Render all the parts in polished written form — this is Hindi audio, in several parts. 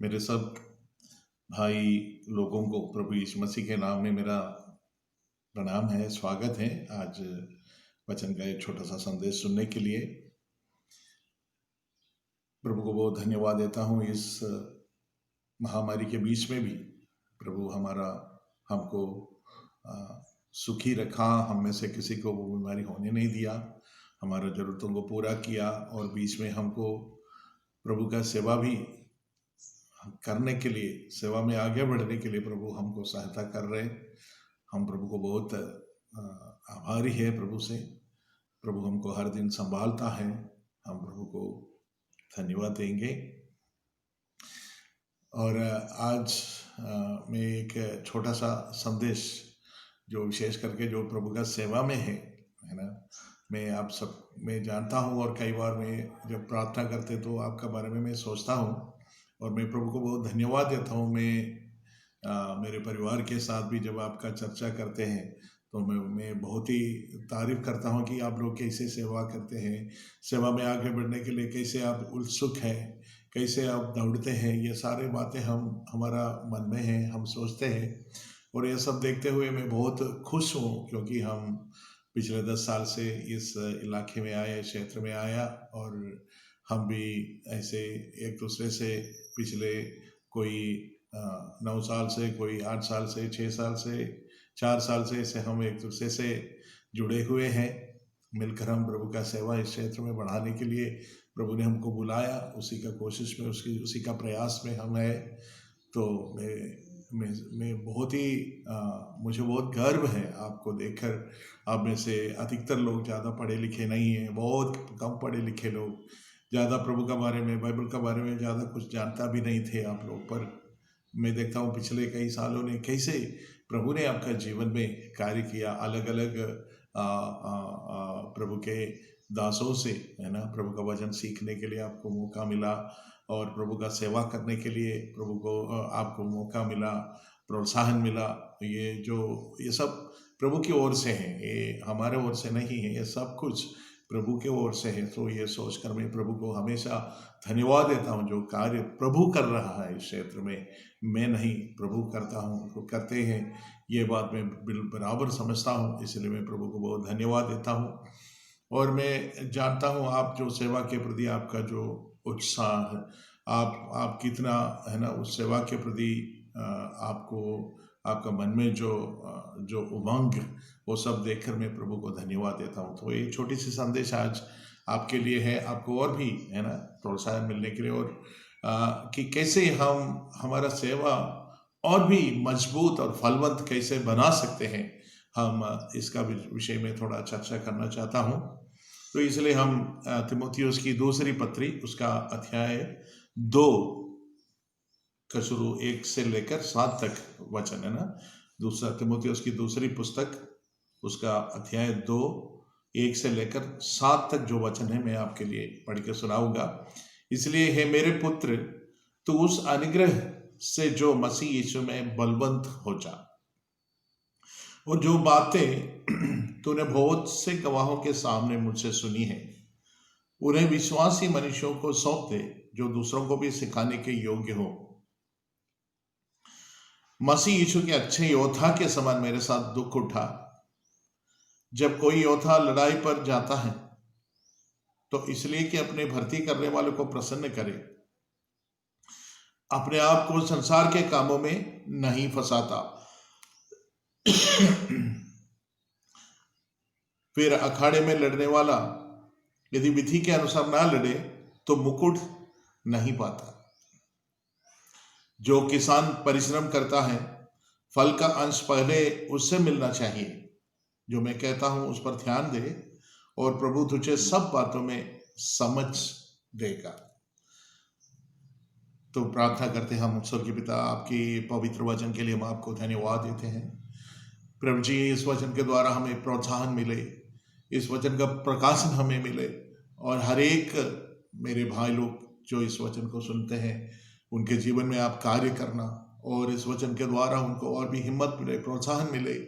मेरे सब भाई लोगों को प्रभु यीशु मसीह के नाम में मेरा प्रणाम है, स्वागत है। आज वचन का एक छोटा सा संदेश सुनने के लिए प्रभु को बहुत धन्यवाद देता हूँ। इस महामारी के बीच में भी प्रभु हमको सुखी रखा, हम में से किसी को वो बीमारी होने नहीं दिया, हमारा ज़रूरतों को पूरा किया और बीच में हमको प्रभु का सेवा भी करने के लिए, सेवा में आगे बढ़ने के लिए प्रभु हमको सहायता कर रहे हैं। हम प्रभु को बहुत आभारी है प्रभु से। प्रभु हमको हर दिन संभालता है, हम प्रभु को धन्यवाद देंगे। और आज मैं एक छोटा सा संदेश जो विशेष करके जो प्रभु का सेवा में है ना, मैं जानता हूँ और कई बार मैं जब प्रार्थना करते तो आपका बारे में मैं सोचता हूँ और मैं प्रभु को बहुत धन्यवाद देता हूँ। मेरे परिवार के साथ भी जब आपका चर्चा करते हैं तो मैं बहुत ही तारीफ करता हूँ कि आप लोग कैसे सेवा करते हैं, सेवा में आगे बढ़ने के लिए कैसे आप उत्सुक हैं, कैसे आप दौड़ते हैं। ये सारी बातें हमारा मन में हैं, हम सोचते हैं और ये सब देखते हुए मैं बहुत खुश हूँ, क्योंकि हम पिछले 10 साल से इस इलाके में आए, क्षेत्र में आया और हम भी ऐसे एक दूसरे से पिछले कोई 9 साल से, कोई 8 साल से, 6 साल से, 4 साल से ऐसे हम एक दूसरे से जुड़े हुए हैं। मिलकर हम प्रभु का सेवा इस क्षेत्र में बढ़ाने के लिए प्रभु ने हमको बुलाया, उसी का कोशिश में, उसी का प्रयास में हम है। तो मैं बहुत ही मुझे बहुत गर्व है आपको देखकर। आप में से अधिकतर लोग ज़्यादा पढ़े लिखे नहीं हैं, बहुत कम पढ़े लिखे लोग, ज़्यादा प्रभु का बारे में, बाइबल का बारे में ज़्यादा कुछ जानता भी नहीं थे आप लोग। पर मैं देखता हूँ पिछले कई सालों ने कैसे प्रभु ने आपका जीवन में कार्य किया। अलग अलग प्रभु के दासों से, है ना, प्रभु का वचन सीखने के लिए आपको मौका मिला और प्रभु का सेवा करने के लिए आपको मौका मिला, प्रोत्साहन मिला। ये सब प्रभु की ओर से है, ये हमारे ओर से नहीं है, ये सब कुछ प्रभु के ओर से है। तो ये सोचकर मैं प्रभु को हमेशा धन्यवाद देता हूँ। जो कार्य प्रभु कर रहा है इस क्षेत्र में, मैं नहीं, प्रभु करते हैं, ये बात मैं बराबर समझता हूँ। इसलिए मैं प्रभु को बहुत धन्यवाद देता हूँ। और मैं जानता हूँ आप जो सेवा के प्रति आपका जो उत्साह है, आप कितना, है ना, उस सेवा के प्रति आपका मन में जो उमंग, वो सब देखकर मैं प्रभु को धन्यवाद देता हूँ। तो ये छोटी सी संदेश आज आपके लिए है, आपको और भी, है ना, प्रोत्साहन मिलने के लिए, और कि कैसे हम हमारा सेवा और भी मजबूत और फलवंत कैसे बना सकते हैं। हम इसका विषय में थोड़ा चर्चा करना चाहता हूँ। तो इसलिए हम तीमुथियुस की दूसरी पत्री, उसका अध्याय 2 का शुरू 1 से लेकर 7 तक वचन है ना। दूसरा तीमुथियुस की दूसरी पुस्तक, उसका अध्याय 2 1 से लेकर 7 तक जो वचन है मैं आपके लिए पढ़ के सुनाऊंगा। इसलिए हे मेरे पुत्र, तू उस अनुग्रह से जो मसीह यीशु में बलवंत हो जा, और जो बातें तूने बहुत से गवाहों के सामने मुझसे सुनी है, उन्हें विश्वासी मनुष्यों को सौंप दे, जो दूसरों को भी सिखाने के योग्य हो। मसीह यीशु के अच्छे योद्धा के समान मेरे साथ दुख उठा। जब कोई योद्धा लड़ाई पर जाता है तो इसलिए कि अपने भर्ती करने वालों को प्रसन्न करे, अपने आप को संसार के कामों में नहीं फंसाता। फिर अखाड़े में लड़ने वाला यदि विधि के अनुसार ना लड़े तो मुकुट नहीं पाता। जो किसान परिश्रम करता है, फल का अंश पहले उससे मिलना चाहिए। जो मैं कहता हूं उस पर ध्यान दे, और प्रभु तुझे सब बातों में समझ देगा। तो प्रार्थना करते हैं हम। स्वर्गीय पिता, आपकी पवित्र वचन के लिए हम आपको धन्यवाद देते हैं। प्रभु जी, इस वचन के द्वारा हमें प्रोत्साहन मिले, इस वचन का प्रकाशन हमें मिले, और हर एक मेरे भाई लोग जो इस वचन को सुनते हैं, उनके जीवन में आप कार्य करना, और इस वचन के द्वारा उनको और भी हिम्मत मिले, प्रोत्साहन मिले,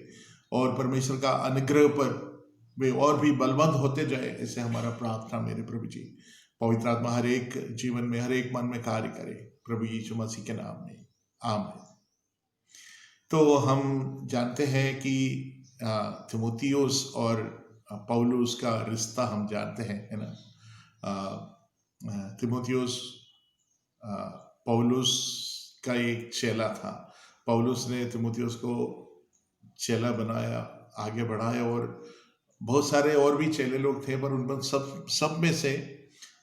और परमेश्वर का अनुग्रह पर वे और भी बलवंत होते जाए। ऐसे हमारा प्रार्थना मेरे प्रभु जी। पवित्र आत्मा हर एक जीवन में, हर एक मन में कार्य करे, प्रभु यीशु मसीह के नाम में, आमीन। तो हम जानते हैं कि तीमुथियुस और पौलुस का रिश्ता हम जानते हैं, है ना। तीमुथियुस पौलुस का एक चेला था। पौलुस ने तीमुथियुस को चेला बनाया, आगे बढ़ाया, और बहुत सारे और भी चेले लोग थे, पर उनमें सब में से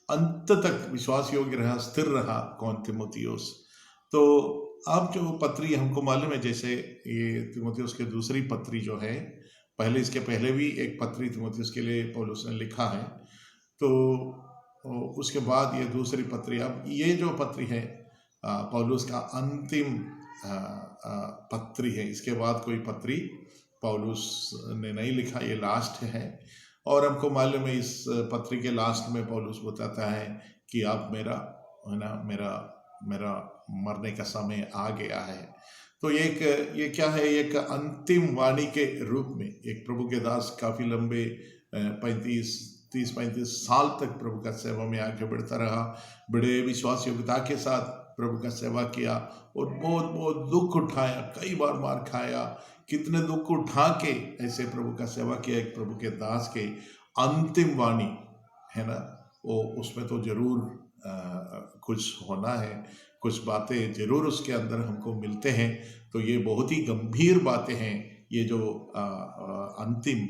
अंत तक विश्वास योग्य रहा, स्थिर रहा कौन? तीमुथियुस। तो अब जो पत्री हमको मालूम है, जैसे ये तीमुथियुस की दूसरी पत्री जो है, इसके पहले भी एक पत्री तीमुथियुस के लिए पौलुस ने लिखा है, तो उसके बाद ये दूसरी पत्री। अब ये जो पत्री है पौलुस का अंतिम पत्री है। इसके बाद कोई पत्री पौलुस ने नहीं लिखा, ये लास्ट है। और हमको मालूम है इस पत्री के लास्ट में पौलुस बताता है कि अब मेरा, है ना, मेरा मरने का समय आ गया है। तो ये क्या है? एक अंतिम वाणी के रूप में एक प्रभु के दास काफी लंबे 30-35 साल तक प्रभु का सेवा में आगे बढ़ता रहा, बड़े विश्वास योग्यता के साथ प्रभु का सेवा किया, और बहुत बहुत दुख उठाया, कई बार मार खाया, कितने दुख उठा के ऐसे प्रभु का सेवा किया। एक प्रभु के दास के अंतिम वाणी, है ना, वो उसमें तो जरूर कुछ होना है, कुछ बातें जरूर उसके अंदर हमको मिलते हैं। तो ये बहुत ही गंभीर बातें हैं, ये जो अंतिम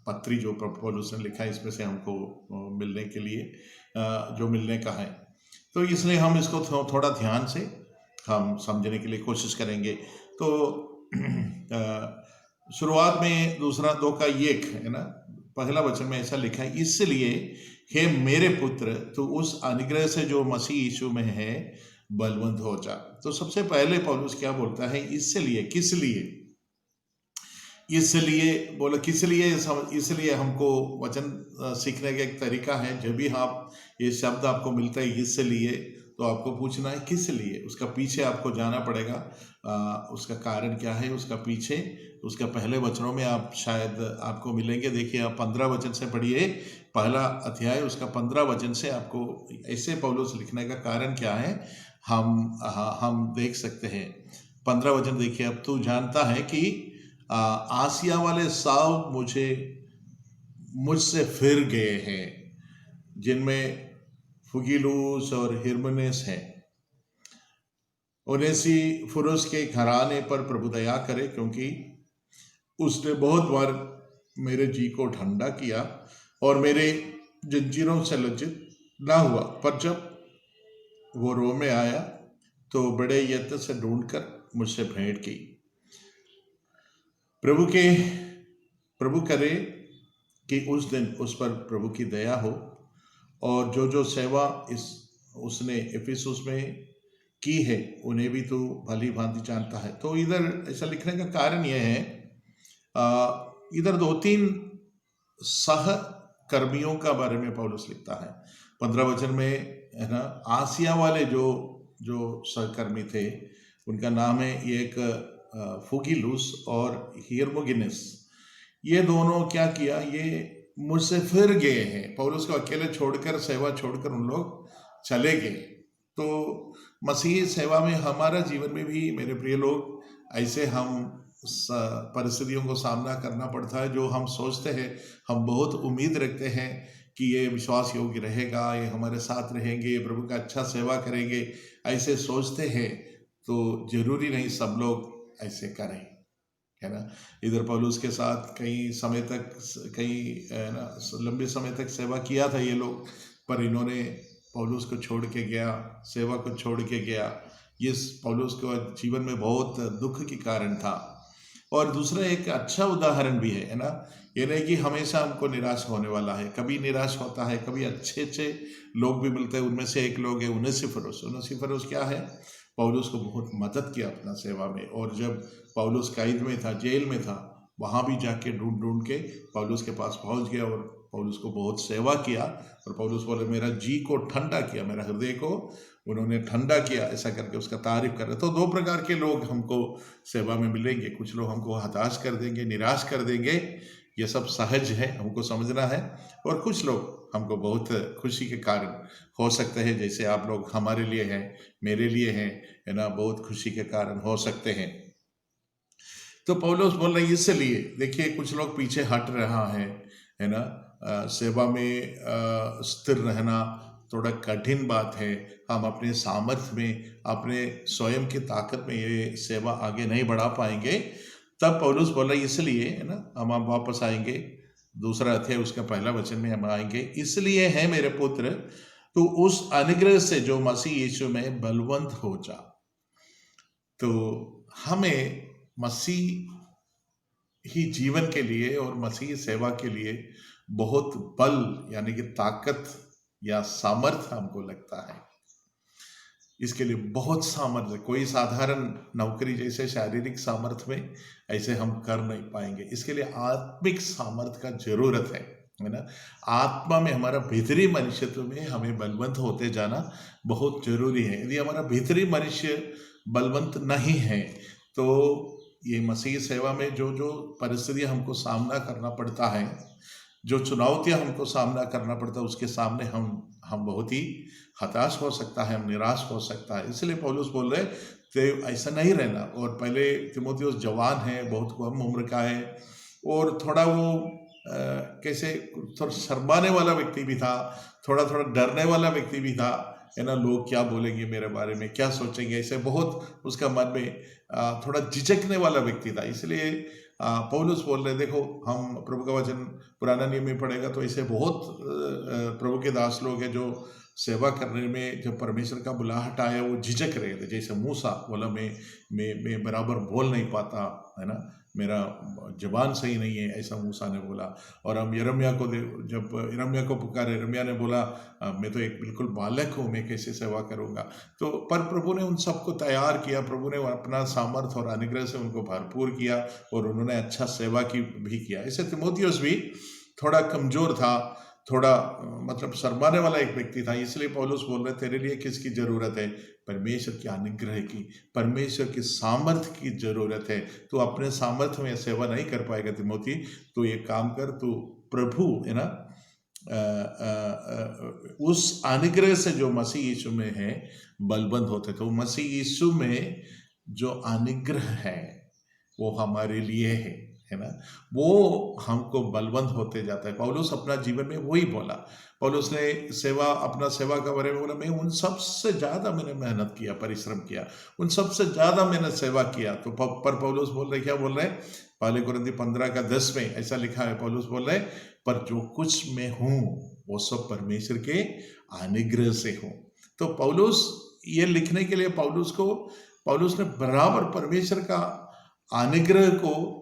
पत्री जो पौलुस ने लिखा है, इसमें से हमको मिलने के लिए जो मिलने का है। तो इसलिए हम इसको थोड़ा ध्यान से हम समझने के लिए कोशिश करेंगे। तो शुरुआत में 2 का 1 है ना, पहला वचन में ऐसा लिखा है, इसलिए हे मेरे पुत्र, तू उस अनुग्रह से जो मसीह यीशु में है बलवंत हो जा। तो सबसे पहले पौलुस क्या बोलता है? इसलिए, किस लिए? इसलिए बोला, किस लिए? इसलिए हमको वचन सीखने का एक तरीका है, जब भी आप ये शब्द आपको मिलता है इसलिए, तो आपको पूछना है किस लिए। उसका पीछे आपको जाना पड़ेगा, उसका कारण क्या है, उसका पीछे, उसका पहले वचनों में आप शायद आपको मिलेंगे। देखिए, आप 15 वचन से पढ़िए, पहला अध्याय उसका 15 वचन से आपको ऐसे पौलुस लिखने का कारण क्या है हम देख सकते हैं। 15 वचन देखिए। अब तू जानता है कि आसिया वाले सब मुझसे फिर गए हैं, जिनमें फुगिलुस और हिरमेनेस है। ओनेसिफोरुस के घराने पर प्रभु दया करे, क्योंकि उसने बहुत बार मेरे जी को ठंडा किया और मेरे जंजीरों से लज्जित ना हुआ। पर जब वो रोम में आया तो बड़े यत्न से ढूंढकर मुझसे भेंट की। प्रभु करे कि उस दिन उस पर प्रभु की दया हो, और जो सेवा उसने इफिसुस में की है उन्हें भी तो भली भांति जानता है। तो इधर ऐसा लिखने का कारण यह है, इधर 2-3 सहकर्मियों का बारे में पौलुस लिखता है। 15 वचन में, है ना, आसिया वाले जो सहकर्मी थे, उनका नाम है एक फुगिलुस और हिरमोगिनेस। ये दोनों क्या किया? ये मुझसे फिर गए हैं। पौलुस को अकेले छोड़कर, सेवा छोड़कर उन लोग चले गए। तो मसीह सेवा में हमारा जीवन में भी, मेरे प्रिय लोग, ऐसे हम परिस्थितियों को सामना करना पड़ता है, जो हम सोचते हैं, हम बहुत उम्मीद रखते हैं कि ये विश्वास योग्य रहेगा, ये हमारे साथ रहेंगे, प्रभु का अच्छा सेवा करेंगे, ऐसे सोचते हैं। तो जरूरी नहीं सब लोग ऐसे करें, है ना। इधर पौलुस के साथ लंबे समय तक सेवा किया था ये लोग, पर इन्होंने पौलुस को छोड़ के गया, सेवा को छोड़ के गया। ये पौलुस को जीवन में बहुत दुख की कारण था। और दूसरा एक अच्छा उदाहरण भी है ना। ये नहीं कि हमेशा हमको निराश होने वाला है, कभी निराश होता है, कभी अच्छे लोग भी मिलते हैं। उनमें से एक लोग है उनेसिफोरुस क्या है? पौलुस को बहुत मदद किया अपना सेवा में। और जब पौलुस कैद में था, जेल में था, वहाँ भी जाके ढूंढ के पौलुस के पास पहुँच गया और पौलुस को बहुत सेवा किया। और पौलुस बोले, मेरा जी को ठंडा किया, मेरा हृदय को उन्होंने ठंडा किया, ऐसा करके उसका तारीफ कर रहे। तो 2 प्रकार के लोग हमको सेवा में मिलेंगे। कुछ लोग हमको हताश कर देंगे, निराश कर देंगे, ये सब सहज है, हमको समझना है। और कुछ लोग हमको बहुत खुशी के कारण हो सकते हैं, जैसे आप लोग हमारे लिए हैं, मेरे लिए हैं, है ना, बहुत खुशी के कारण हो सकते हैं। तो पौलुस बोल रहे हैं इसलिए देखिए कुछ लोग पीछे हट रहा है ना, सेवा में स्थिर रहना थोड़ा कठिन बात है। हम अपने सामर्थ्य में, अपने स्वयं की ताकत में ये सेवा आगे नहीं बढ़ा पाएंगे। तब पौलुस बोल रहा है इसलिए, है ना, हम वापस आएंगे, दूसरा अध्याय उसका पहला वचन में हम आएंगे। इसलिए है मेरे पुत्र, तो उस अनुग्रह से जो मसीह यीशु में बलवंत हो जा। तो हमें मसीह ही जीवन के लिए और मसीह सेवा के लिए बहुत बल यानी कि ताकत या सामर्थ्य हमको लगता है। इसके लिए बहुत सामर्थ्य, कोई साधारण नौकरी जैसे शारीरिक सामर्थ्य में ऐसे हम कर नहीं पाएंगे। इसके लिए आत्मिक सामर्थ्य का जरूरत है ना। आत्मा में, हमारा भीतरी मनुष्यत्व में हमें बलवंत होते जाना बहुत जरूरी है। यदि हमारा भीतरी मनुष्य बलवंत नहीं है तो ये मसीह सेवा में जो जो परिस्थितियां हमको सामना करना पड़ता है, जो चुनौतियां हमको सामना करना पड़ता है, उसके सामने हम बहुत ही हताश हो सकता है, हम निराश हो सकता है। इसलिए पौलुस बोल रहे तो ऐसा नहीं रहना। और पहले तीमुथियुस जवान है, बहुत कम उम्र का है, और थोड़ा वो कैसे थोड़ा शर्माने वाला व्यक्ति भी था, थोड़ा थोड़ा डरने वाला व्यक्ति भी था, है ना। लोग क्या बोलेंगे मेरे बारे में, क्या सोचेंगे, ऐसे बहुत उसका मन में थोड़ा झिझकने वाला व्यक्ति था। इसलिए पौलुस बोल रहे देखो, हम प्रभु का वचन पुराना नियम में पढ़ेगा तो ऐसे बहुत प्रभु के दास लोग हैं जो सेवा करने में, जब परमेश्वर का बुलाहट आया वो झिझक रहे थे। जैसे मूसा बोला मैं बराबर बोल नहीं पाता, है ना, मेरा जबान सही नहीं है, ऐसा मूसा ने बोला। और हम यिर्मयाह को जब यिर्मयाह को पुकारे, यिर्मयाह ने बोला मैं तो एक बिल्कुल बालक हूँ, मैं कैसे सेवा करूँगा। तो पर प्रभु ने उन सबको तैयार किया, प्रभु ने अपना सामर्थ्य और अनुग्रह से उनको भरपूर किया और उन्होंने अच्छा सेवा की भी किया। ऐसे तीमुथियुस भी थोड़ा कमजोर था, थोड़ा मतलब शर्माने वाला एक व्यक्ति था। इसलिए पौलुस बोल रहे तेरे लिए किसकी जरूरत है? परमेश्वर के अनुग्रह की, परमेश्वर की सामर्थ्य की जरूरत है। तो अपने सामर्थ्य में सेवा नहीं कर पाएगा तीमुथि, तो ये काम कर, तू प्रभु, है ना, उस अनुग्रह से जो मसीह यीशु में है बलवंत होते। तो मसीह यीशु में जो अनुग्रह है वो हमारे लिए है ना, वो हमको बलवंत होते जाता है। पौलुस अपना जीवन में वही बोला। पौलुस ने अपना सेवा के बारे में बोला, मैं उन सबसे ज्यादा मैंने मेहनत किया, परिश्रम किया, उन सबसे ज्यादा मैंने सेवा किया। तो पर पौलुस बोल रहे, क्या बोल रहे? पहले कुरिन्थी 15:10 में ऐसा लिखा है, पौलुस बोल रहे पर जो कुछ मैं हूं वो सब परमेश्वर के अनुग्रह से हूं। तो पौलुस ये लिखने के लिए पौलुस ने बराबर परमेश्वर का अनुग्रह को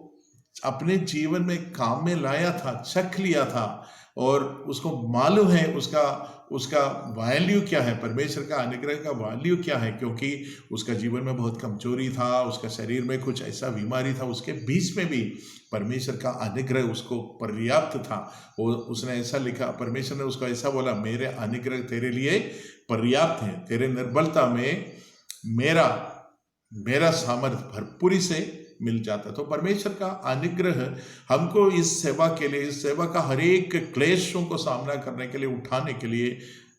अपने जीवन में काम में लाया था, चख लिया था, और उसको मालूम है उसका वैल्यू क्या है, परमेश्वर का अनुग्रह का वैल्यू क्या है। क्योंकि उसका जीवन में बहुत कमजोरी था, उसका शरीर में कुछ ऐसा बीमारी था, उसके बीच में भी परमेश्वर का अनुग्रह उसको पर्याप्त था। वो उसने ऐसा लिखा, परमेश्वर ने उसको ऐसा बोला, मेरे अनुग्रह तेरे लिए पर्याप्त है, तेरे निर्बलता में मेरा सामर्थ्य भरपूरी से मिल जाता। तो परमेश्वर का अनुग्रह हमको इस सेवा के लिए, इस सेवा का हर एक क्लेशों को सामना करने के लिए, उठाने के लिए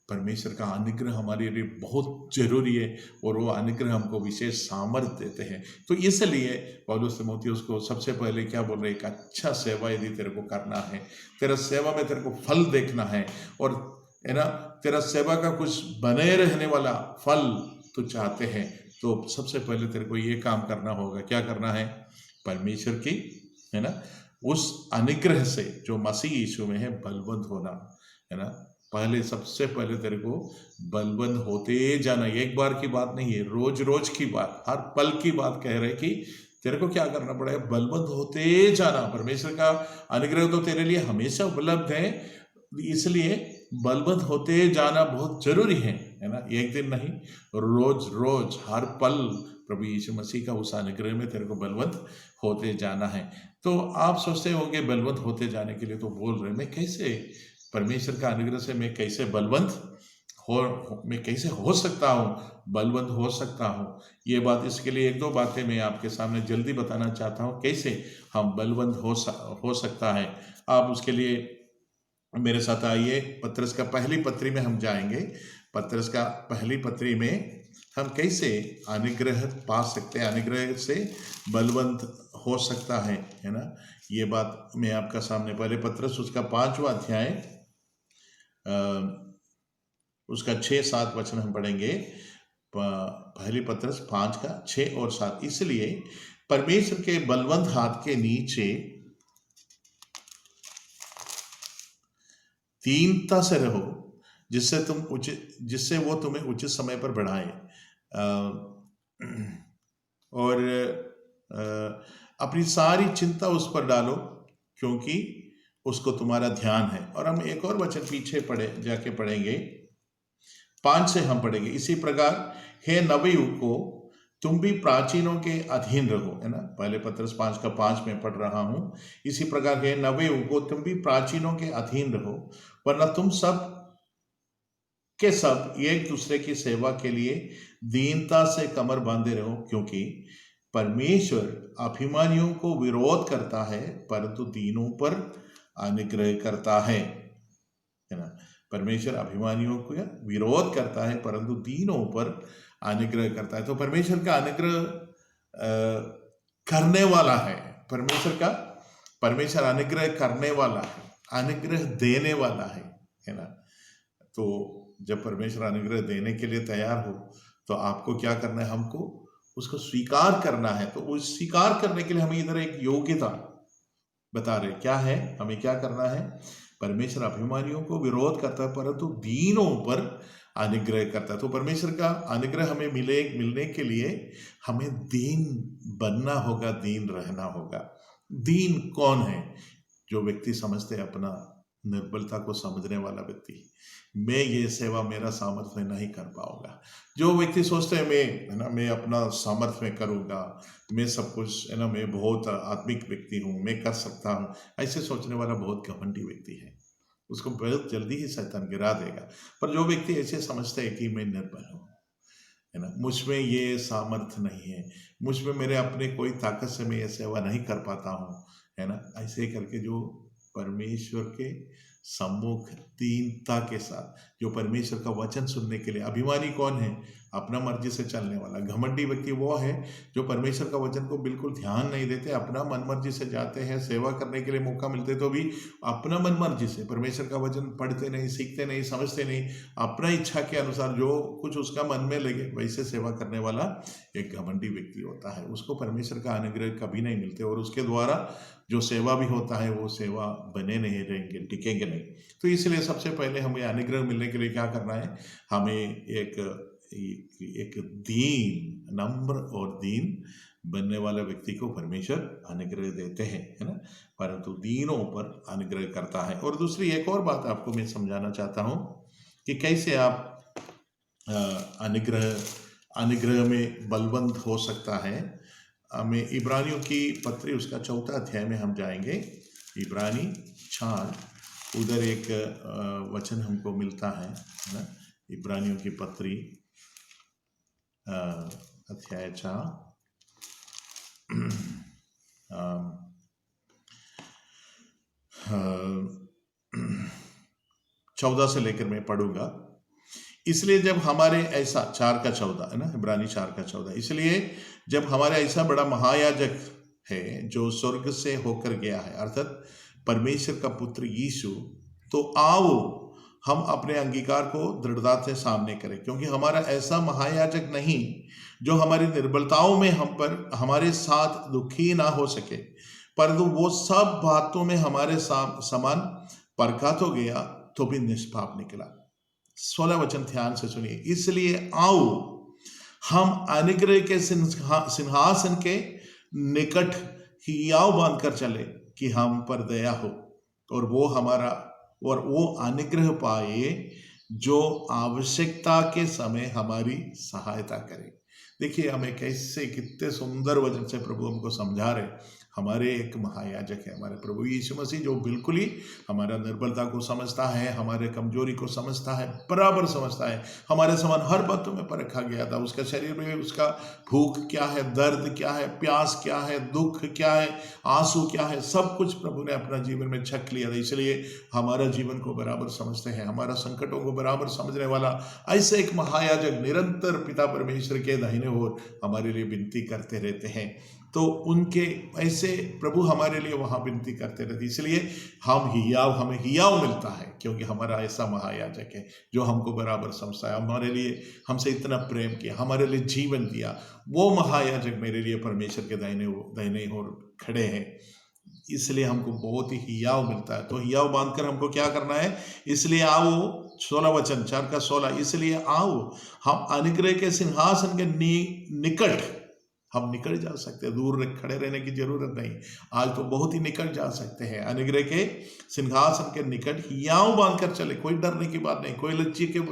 परमेश्वर का अनुग्रह हमारे लिए बहुत जरूरी है। और वो अनुग्रह हमको विशेष सामर्थ्य देते हैं। तो इसलिए पौलुस तीमुथियुस को सबसे पहले क्या बोल रहे, एक अच्छा सेवा यदि तेरे को करना है, तेरा सेवा में तेरे को फल देखना है, और है ना, तेरा सेवा का कुछ बने रहने वाला फल तो चाहते हैं, तो सबसे पहले तेरे को ये काम करना होगा। क्या करना है? परमेश्वर की, है ना, उस अनुग्रह से जो मसीह यीशु में है बलवंत होना, है ना। सबसे पहले तेरे को बलवंत होते जाना। एक बार की बात नहीं है, रोज रोज की बात, हर पल की बात कह रहे कि तेरे को क्या करना पड़ेगा? बलवंत होते जाना। परमेश्वर का अनुग्रह तो तेरे लिए हमेशा उपलब्ध है, इसलिए बलवंत होते जाना बहुत जरूरी है ना। एक दिन नहीं, रोज रोज हर पल प्रभु यीशु मसीह का उस अनुग्रह में तेरे को बलवंत होते जाना है। तो आप सोचते होंगे बलवंत होते जाने के लिए तो बोल रहे, मैं कैसे परमेश्वर का अनुग्रह से मैं कैसे बलवंत मैं कैसे हो सकता हूँ, बलवंत हो सकता हूँ। ये बात, इसके लिए एक दो बातें मैं आपके सामने जल्दी बताना चाहता हूँ, कैसे हम बलवंत हो सकता है। आप उसके लिए मेरे साथ आइए। पत्रस का पहली पत्री में हम जाएंगे। पत्रस का पहली पत्री में हम कैसे अनुग्रह पा सकते हैं, अनुग्रह से बलवंत हो सकता है ना। ये बात मैं आपका सामने, पहले पत्रस उसका 5वां अध्याय उसका 6-7 वचन हम पढ़ेंगे। पहली पत्रस 5 का 6 और 7। इसलिए परमेश्वर के बलवंत हाथ के नीचे दीनता से रहो, जिससे वो तुम्हें उचित समय पर बढ़ाए। और अपनी सारी चिंता उस पर डालो, क्योंकि उसको तुम्हारा ध्यान है। और हम एक और वचन पीछे जाके पढ़ेंगे, 5 से हम पढ़ेंगे। इसी प्रकार हे नवयुवकों, तुम भी प्राचीनों के अधीन रहो, है ना। पहले पत्रस 5 का 5 में पढ़ रहा हूं। इसी प्रकार हे नवयुवकों, तुम भी प्राचीनों के अधीन रहो, वरना तुम सब के सब एक दूसरे की सेवा के लिए दीनता से कमर बांधे रहो, क्योंकि परमेश्वर अभिमानियों को विरोध करता है, परंतु दीनों पर अनुग्रह करता है ना। परमेश्वर अभिमानियों को विरोध करता है, परंतु दीनों पर अनुग्रह करता है। तो परमेश्वर का अनुग्रह करने वाला है। परमेश्वर अनुग्रह करने वाला है, अनुग्रह देने वाला है ना। तो जब परमेश्वर अनुग्रह देने के लिए तैयार हो, तो आपको क्या करना है, हमको उसको स्वीकार करना है। तो उस स्वीकार करने के लिए हमें इधर एक योग्यता बता रहे, क्या है, हमें क्या करना है। परमेश्वर अभिमानियों को विरोध करता है, परंतु दीनों पर अनुग्रह करता है। तो परमेश्वर का अनुग्रह हमें मिलने के लिए हमें दीन बनना होगा, दीन रहना होगा। दीन कौन है? जो व्यक्ति समझते हैं, अपना निर्बलता को समझने वाला व्यक्ति। मैं ये सेवा मेरा सामर्थ्य में नहीं कर पाऊंगा। जो व्यक्ति सोचते हैं मैं अपना सामर्थ्य में करूंगा, मैं सब कुछ है ना, मैं बहुत आत्मिक व्यक्ति हूँ, मैं कर सकता हूँ, ऐसे सोचने वाला बहुत घमंडी व्यक्ति है। उसको बहुत जल्दी ही शैतान गिरा देगा। पर जो व्यक्ति ऐसे समझते हैं कि मैं निर्बल हूँ, है ना, मुझ में ये सामर्थ्य नहीं है, मुझ में मेरे अपने कोई ताकत से मैं ये सेवा नहीं कर पाता हूँ, है ना, ऐसे करके जो परमेश्वर के सम्मुख दीनता के साथ, जो परमेश्वर का वचन सुनने के लिए, अभिमानी कौन है? अपना मर्जी से चलने वाला। घमंडी व्यक्ति वो है जो परमेश्वर का वचन को बिल्कुल ध्यान नहीं देते, अपना मन मर्जी से जाते हैं, सेवा करने के लिए मौका मिलते तो भी अपना मन मर्जी से, परमेश्वर का वचन पढ़ते नहीं, सीखते नहीं, समझते नहीं, अपना इच्छा के अनुसार जो कुछ उसका मन में लगे वैसे सेवा करने वाला एक घमंडी व्यक्ति होता है। उसको परमेश्वर का अनुग्रह कभी नहीं मिलते, और उसके द्वारा जो सेवा भी होता है वो सेवा बने नहीं रहेंगे, टिकेंगे नहीं। तो इसलिए सबसे पहले हमें अनुग्रह मिलने के लिए क्या करना है, हमें एक दीन, नम्र और दीन बनने वाला व्यक्ति को परमेश्वर अनुग्रह देते हैं, है ना, परंतु दीनों पर अनुग्रह करता है। और दूसरी एक और बात आपको मैं समझाना चाहता हूँ कि कैसे आप अनुग्रह में बलवंत हो सकता है। हमें इब्रानियों की पत्री उसका 4 अध्याय में हम जाएंगे। इब्रानी 4, उधर एक वचन हमको मिलता है ना। इब्रानियों की पत्री अध्याय 4 14 से लेकर मैं पढ़ूंगा। इसलिए जब हमारे ऐसा 4 का 14 है ना, इब्रानी 4 का 14, इसलिए जब हमारे ऐसा बड़ा महायाजक है जो स्वर्ग से होकर गया है, अर्थात परमेश्वर का पुत्र यीशु, तो आओ हम अपने अंगीकार को दृढ़ता से सामने करें, क्योंकि हमारा ऐसा महायाजक नहीं जो हमारी निर्बलताओं में हमारे साथ दुखी ना हो सके, परंतु वो सब बातों में हमारे समान परखा तो गया तो भी निष्पाप निकला। 16 वचन ध्यान से सुनिए। इसलिए आओ हम अनुग्रह के सिंहासन के निकट हियाव बांधकर चले कि हम पर दया हो, और वो अनुग्रह पाए जो आवश्यकता के समय हमारी सहायता करे। देखिए हमें कैसे, कितने सुंदर वचन से प्रभु हमको समझा रहे। हमारे एक महायाजक है, हमारे प्रभु यीशु मसीह, जो बिल्कुल ही हमारा निर्बलता को समझता है, हमारे कमजोरी को समझता है, बराबर समझता है। हमारे समान हर बातों में परखा गया था। उसका शरीर में उसका भूख क्या है, दर्द क्या है, प्यास क्या है, दुख क्या है, आंसू क्या है, सब कुछ प्रभु ने अपना जीवन में छक लिया था। इसलिए हमारा जीवन को बराबर समझते हैं, हमारा संकटों को बराबर समझने वाला ऐसे एक महायाजक निरंतर पिता परमेश्वर के दाहिने ओर हमारे लिए विनती करते रहते हैं। तो उनके ऐसे प्रभु हमारे लिए वहां विनती करते रहते, इसलिए हमें हियाव मिलता है, क्योंकि हमारा ऐसा महायाजक है जो हमको बराबर समझता है, हमारे लिए हमसे इतना प्रेम किया, हमारे लिए जीवन दिया। वो महायाजक मेरे लिए परमेश्वर के दाहिने ओर खड़े हैं, इसलिए हमको बहुत ही हियाव मिलता है। तो हियाव बांधकर हमको क्या करना है? इसलिए आओ, 16 वचन 4 का 16, इसलिए आओ हम अनुग्रह के सिंहासन के निकट, हम निकट जा सकते हैं, दूर खड़े रहने की जरूरत नहीं। आज तो बहुत ही निकट जा सकते हैं, अनुग्रह के सिंहासन के निकट हियाव बांधकर चले। कोई डरने की बात नहीं, कोई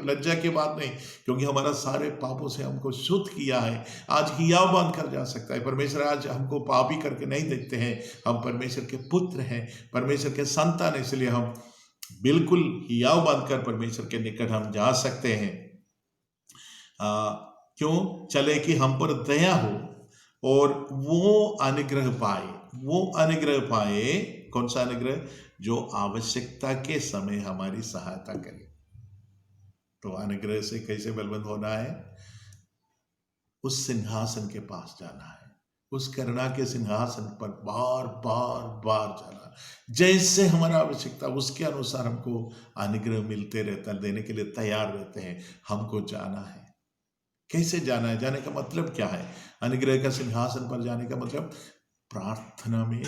लज्जा की बात नहीं, क्योंकि हमारा सारे पापों से हमको शुद्ध किया है। आज हियाव बांधकर जा सकता है। परमेश्वर आज हमको पापी करके नहीं देखते हैं, हम परमेश्वर के पुत्र हैं, परमेश्वर के संतान, इसलिए हम बिल्कुल हियाव बांधकर परमेश्वर के निकट हम जा सकते हैं। क्यों चले? कि हम पर दया हो और वो अनुग्रह पाए। वो अनुग्रह पाए, कौन सा अनुग्रह? जो आवश्यकता के समय हमारी सहायता करे। तो अनुग्रह से कैसे बलवंत होना है? उस सिंहासन के पास जाना है, उस करुणा के सिंहासन पर बार बार बार जाना। जैसे हमारा आवश्यकता उसके अनुसार हमको अनुग्रह मिलते रहता, देने के लिए तैयार रहते हैं। हमको जाना है। कैसे जाना है? जाने का मतलब क्या है? अनुग्रह का सिंहासन पर जाने का मतलब प्रार्थना में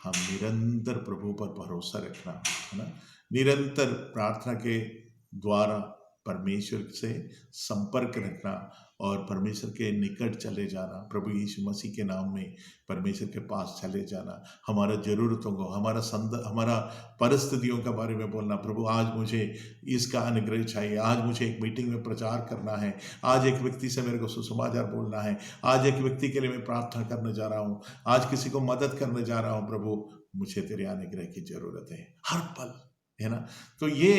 हम निरंतर प्रभु पर भरोसा रखना, है ना। निरंतर प्रार्थना के द्वारा परमेश्वर से संपर्क रखना और परमेश्वर के निकट चले जाना, प्रभु यीशु मसीह के नाम में परमेश्वर के पास चले जाना। हमारा जरूरतों को, हमारा परिस्थितियों के बारे में बोलना, प्रभु आज मुझे इसका अनुग्रह चाहिए, आज मुझे एक मीटिंग में प्रचार करना है, आज एक व्यक्ति से मेरे को सुसमाचार बोलना है, आज एक व्यक्ति के लिए मैं प्रार्थना करने जा रहा हूँ, आज किसी को मदद करने जा रहा हूँ, प्रभु मुझे तेरे अनुग्रह की जरूरत है हर पल, है ना। तो ये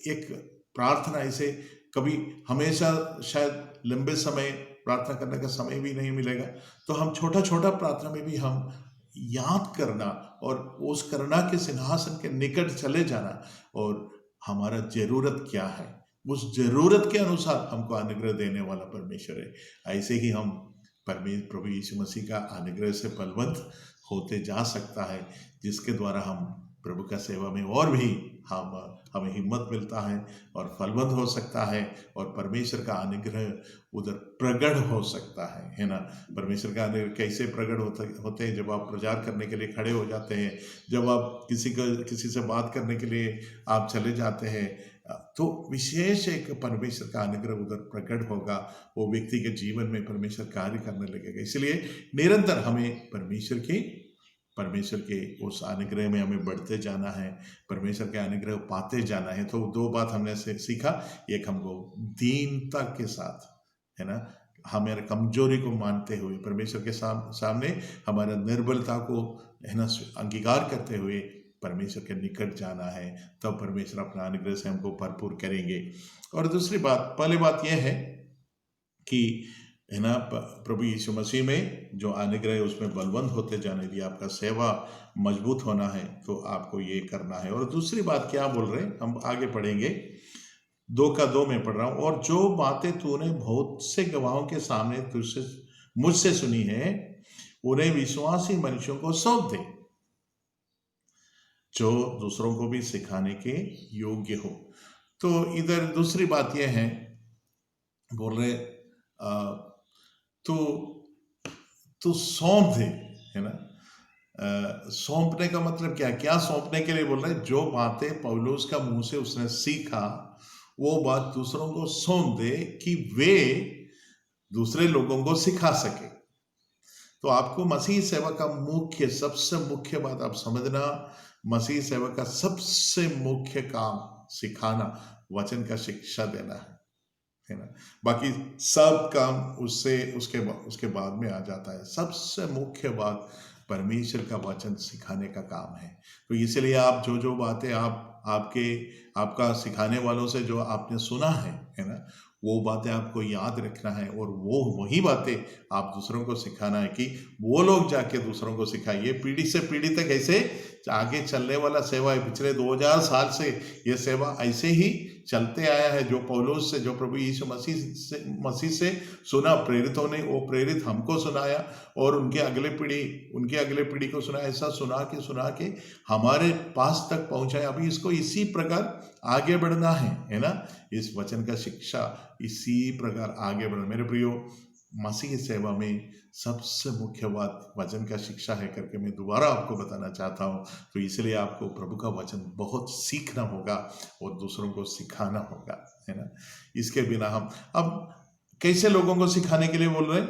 एक प्रार्थना, इसे कभी हमेशा शायद लंबे समय प्रार्थना करने का समय भी नहीं मिलेगा, तो हम छोटा छोटा प्रार्थना में भी हम याद करना और उस करुणा के सिंहासन के निकट चले जाना, और हमारा जरूरत क्या है, उस जरूरत के अनुसार हमको अनुग्रह देने वाला परमेश्वर है। ऐसे ही हम प्रभु यीशु मसीह का अनुग्रह से बलवंत होते जा सकता है, जिसके द्वारा हम प्रभु का सेवा में और भी हमें हिम्मत मिलता है और फलवंत हो सकता है, और परमेश्वर का अनुग्रह उधर प्रकट हो सकता है ना। परमेश्वर का अनुग्रह कैसे प्रकट होते हैं? जब आप प्रचार करने के लिए खड़े हो जाते हैं, जब आप किसी से बात करने के लिए आप चले जाते हैं, तो विशेष एक परमेश्वर का अनुग्रह उधर प्रकट होगा, वो व्यक्ति के जीवन में परमेश्वर कार्य करने लगेगा। इसलिए निरंतर हमें परमेश्वर के उस अनुग्रह में हमें बढ़ते जाना है, परमेश्वर के अनुग्रह पाते जाना है। तो 2 बात हमने से सीखा, एक हमको दीनता के साथ, है ना, हमारे कमजोरी को मानते हुए परमेश्वर के सामने हमारा निर्बलता को, है ना, अंगीकार करते हुए परमेश्वर के निकट जाना है, तब परमेश्वर अपना अनुग्रह से हमको भरपूर करेंगे। और दूसरी बात, पहली बात यह है कि, है ना, प्रभु यीशु मसीह में जो अनुग्रह है उसमें बलवंत होते जाने दिए, आपका सेवा मजबूत होना है तो आपको ये करना है। और दूसरी बात क्या बोल रहे हैं, हम आगे पढ़ेंगे, 2 का 2 में पढ़ रहा हूँ। और जो बातें तूने बहुत से गवाहों के सामने मुझसे सुनी है, उन्हें विश्वासी मनुष्यों को सौंप दे, जो दूसरों को भी सिखाने के योग्य हो। तो इधर दूसरी बात यह है, बोल रहे तो सौंप दे, है ना। सौंपने का मतलब क्या सौंपने के लिए बोल रहे हैं? जो बातें पौलुस का मुंह से उसने सीखा, वो बात दूसरों को सौंप दे कि वे दूसरे लोगों को सिखा सके। तो आपको मसीह सेवा का सबसे मुख्य बात आप समझना, मसीह सेवा का सबसे मुख्य काम सिखाना, वचन का शिक्षा देना है ना। बाकी सब काम उसके बाद में आ जाता है। सबसे मुख्य बात परमेश्वर का वचन सिखाने का काम है। तो इसलिए आप जो जो बातें आपका सिखाने वालों से जो आपने सुना है ना, वो बातें आपको याद रखना है और वो वही बातें आप दूसरों को सिखाना है कि वो लोग जाके दूसरों को सिखाए। ये पीढ़ी से पीढ़ी तक ऐसे आगे चलने वाला सेवा है। पिछले 2000 साल से ये सेवा ऐसे ही चलते आया है। जो पौलुस से, जो प्रभु यीशु मसीह से सुना प्रेरितों ने, वो प्रेरित हमको सुनाया और उनके अगले पीढ़ी को सुनाया। ऐसा सुना के हमारे पास तक पहुंचाया। अभी इसको इसी प्रकार आगे बढ़ना है ना। इस वचन का शिक्षा इसी प्रकार आगे बढ़ना। मेरे प्रियो, मसीह सेवा में सबसे मुख्य बात वचन का शिक्षा है करके मैं दोबारा आपको बताना चाहता हूँ। तो इसलिए आपको प्रभु का वचन बहुत सीखना होगा और दूसरों को सिखाना होगा, है ना। इसके बिना हम अब कैसे लोगों को सिखाने के लिए बोल रहे हैं?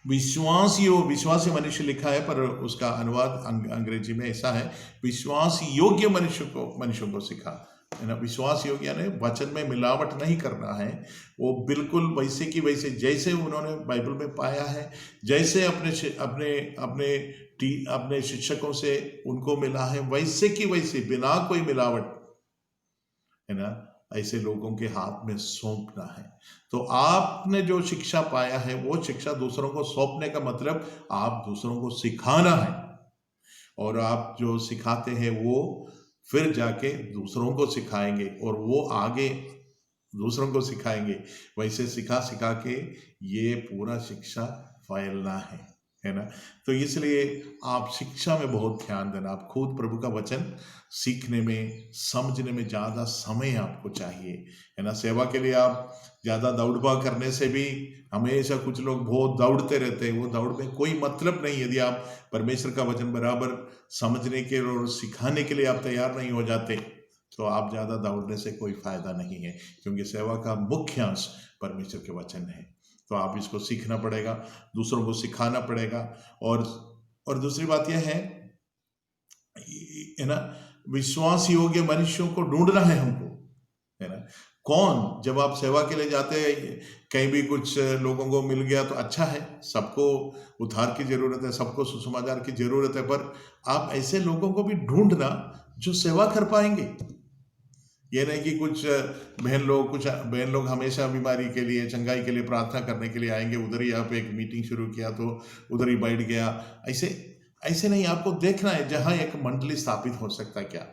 विश्वासी मनुष्य लिखा है, पर उसका अनुवाद अंग्रेजी में ऐसा है, विश्वास योग्य मनुष्यों को सिखा, है ना। विश्वास योग्य यानी वचन में मिलावट नहीं करना है। वो बिल्कुल वैसे की वैसे जैसे उन्होंने बाइबल में पाया है, जैसे अपने शिक्षकों से उनको मिला है, वैसे की वैसे बिना कोई मिलावट, है ना, ऐसे लोगों के हाथ में सौंपना है। तो आपने जो शिक्षा पाया है वो शिक्षा दूसरों को सौंपने का मतलब आप दूसरों को सिखाना है। और आप जो सिखाते हैं वो फिर जाके दूसरों को सिखाएंगे और वो आगे दूसरों को सिखाएंगे। वैसे सिखा के ये पूरा शिक्षा फैलना है ना। तो इसलिए आप शिक्षा में बहुत ध्यान देना। आप खुद प्रभु का वचन सीखने में, समझने में ज़्यादा समय आपको चाहिए, है ना। सेवा के लिए आप ज़्यादा दौड़ करने से भी, हमेशा कुछ लोग बहुत दौड़ते रहते हैं, वो दौड़ में कोई मतलब नहीं। यदि आप परमेश्वर का वचन बराबर समझने के और सिखाने के लिए आप तैयार नहीं हो जाते, तो आप ज़्यादा दौड़ने से कोई फायदा नहीं है, क्योंकि सेवा का मुख्य अंश परमेश्वर के वचन है। तो आप इसको सीखना पड़ेगा, दूसरों को सिखाना पड़ेगा। और दूसरी बात यह है ना, विश्वास योग्य मनुष्यों को ढूंढना है हमको, है ना। कौन, जब आप सेवा के लिए जाते हैं, कहीं भी कुछ लोगों को मिल गया तो अच्छा है, सबको उद्धार की जरूरत है, सबको सुसमाचार की जरूरत है, पर आप ऐसे लोगों को भी ढूंढना जो सेवा कर पाएंगे। ये नहीं कि कुछ बहन लोग हमेशा बीमारी के लिए, चंगाई के लिए प्रार्थना करने के लिए आएंगे, उधर ही आप एक मीटिंग शुरू किया तो उधर ही बैठ गया। ऐसे नहीं, आपको देखना है जहां एक मंडली स्थापित हो सकता है क्या,